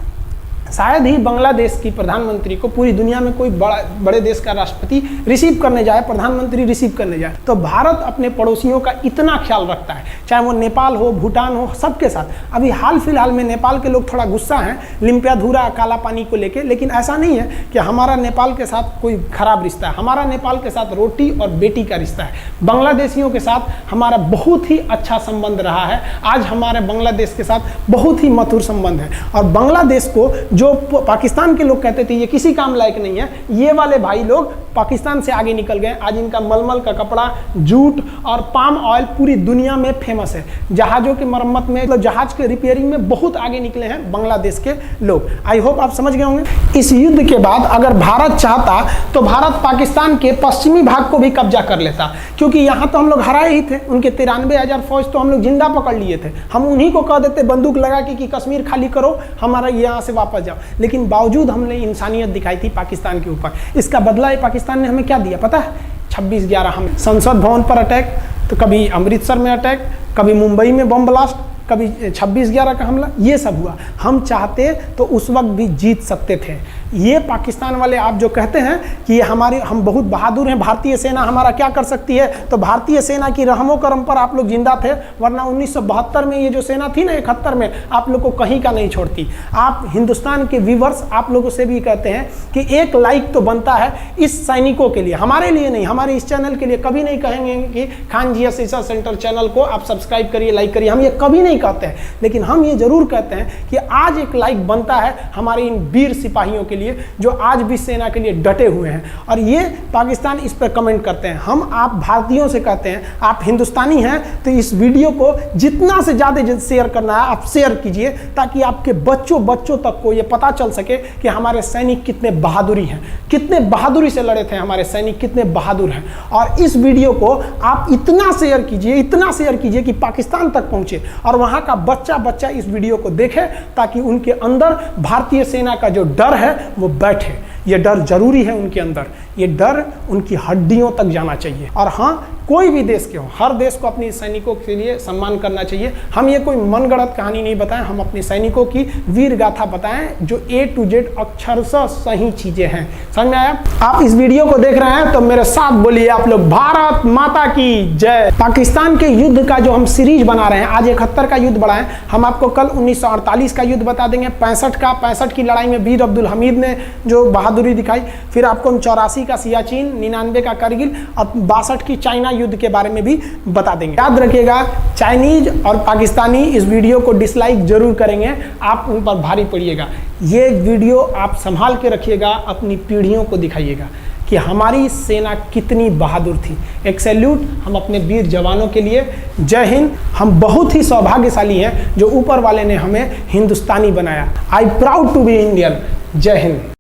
शायद ही बांग्लादेश की प्रधानमंत्री को पूरी दुनिया में कोई बड़े देश का राष्ट्रपति रिसीव करने जाए, प्रधानमंत्री रिसीव करने जाए। तो भारत अपने पड़ोसियों का इतना ख्याल रखता है, चाहे वो नेपाल हो, भूटान हो, सबके साथ। अभी हाल फिलहाल में नेपाल के लोग थोड़ा गुस्सा हैं लिम्पियाधुरा काला पानी को लेके, लेकिन ऐसा नहीं है कि हमारा नेपाल के साथ कोई खराब रिश्ता है। हमारा नेपाल के साथ रोटी और बेटी का रिश्ता है। बांग्लादेशियों के साथ हमारा बहुत ही अच्छा संबंध रहा है। आज हमारे बांग्लादेश के साथ बहुत ही मधुर संबंध है। और बांग्लादेश को जो पाकिस्तान के लोग कहते थे ये किसी काम लायक नहीं है, ये वाले भाई लोग पाकिस्तान से आगे निकल गए। आज इनका मलमल का कपड़ा, जूट और पाम ऑयल पूरी दुनिया में फेमस है। जहाज़ों की मरम्मत में, मतलब जहाज के रिपेयरिंग में बहुत आगे निकले हैं बांग्लादेश के लोग। आई होप आप समझ गए होंगे। इस युद्ध के बाद अगर भारत चाहता तो भारत पाकिस्तान के पश्चिमी भाग को भी कब्जा कर लेता, क्योंकि यहाँ तो हम लोग हराए ही थे। उनके 93,000 फौज तो हम लोग जिंदा पकड़ लिए थे। हम उन्हीं को कह देते बंदूक लगा के कि कश्मीर खाली करो, हमारा यहाँ से वापस जाओ। लेकिन बावजूद हमने इंसानियत दिखाई थी पाकिस्तान के ऊपर। इसका बदला ये पाकिस्तान ने हमें क्या दिया पता है? 26/11 हम संसद भवन पर अटैक, तो कभी अमृतसर में अटैक, कभी मुंबई में बम ब्लास्ट, कभी 26/11 का हमला, ये सब हुआ। हम चाहते तो उस वक्त भी जीत सकते थे। ये पाकिस्तान वाले आप जो कहते हैं कि हम बहुत बहादुर हैं, भारतीय सेना हमारा क्या कर सकती है, तो भारतीय सेना की रहमो करम पर आप लोग जिंदा थे, वरना 1972 में ये जो सेना थी ना, 71 में, आप लोग को कहीं का नहीं छोड़ती। आप हिंदुस्तान के व्यूवर्स आप लोगों से भी कहते हैं कि एक लाइक तो बनता है इस सैनिकों के लिए, हमारे लिए नहीं। हमारे इस चैनल के लिए कभी नहीं कहेंगे कि खान जी रिसर्च सेंटर चैनल को आप सब्सक्राइब करिए, लाइक करिए, हम ये कभी नहीं कहते हैं। लेकिन हम ये जरूर कहते हैं कि आज एक लाइक बनता है हमारे इन वीर सिपाहियों के लिए लिए, जो आज भी सेना के लिए डटे हुए हैं। और ये पाकिस्तान इस पर कमेंट करते हैं। हम आप भारतीयों से कहते हैं, आप हिंदुस्तानी हैं तो इस वीडियो को जितना से ज़्यादा शेयर करना है आप शेयर कीजिए, ताकि आपके बच्चों तक को ये पता चल सके कि हमारे सैनिक कितने बहादुरी हैं, कितने बहादुरी से लड़े थे हमारे सैनिक, कितने बहादुर हैं। और इस वीडियो को आप इतना शेयर कीजिए कि पाकिस्तान तक पहुंचे और वहां का बच्चा इस वीडियो को देखे, ताकि उनके अंदर भारतीय सेना का जो डर है वो बैठे। ये डर जरूरी है उनके अंदर, ये डर उनकी हड्डियों तक जाना चाहिए। और हाँ, कोई भी देश के हो, हर देश को अपने सैनिकों के लिए सम्मान करना चाहिए। हम ये कोई मनगढ़ंत कहानी नहीं बताएं, हम अपने सैनिकों की वीर गाथा बताएं जो A to Z अक्षरशः सही चीजें हैं। समझ में आया? आप इस वीडियो को देख रहे हैं तो मेरे साथ बोलिए आप लोग, भारत माता की जय। पाकिस्तान के युद्ध का जो हम सीरीज बना रहे हैं, आज 71 का युद्ध बढ़ाएं। हम आपको कल 1948 का युद्ध बता देंगे, 65 की लड़ाई में वीर अब्दुल हमीद ने जो बहादुरी दिखाई, फिर आपको 84 का सियाचिन, 99 का करगिल और 62 की चाइना युद्ध के बारे में भी बता देंगे। याद रखिएगा, चाइनीज और पाकिस्तानी इस वीडियो को डिसलाइक जरूर करेंगे, आप उन पर भारी पड़िएगा। ये वीडियो आप संभाल के रखिएगा, अपनी पीढ़ियों को दिखाइएगा कि हमारी सेना कितनी बहादुर थी। एक सैल्यूट हम अपने वीर जवानों के लिए। जय हिंद। हम बहुत ही सौभाग्यशाली हैं जो ऊपर वाले ने हमें हिंदुस्तानी बनाया। I proud to be Indian. जय हिंद।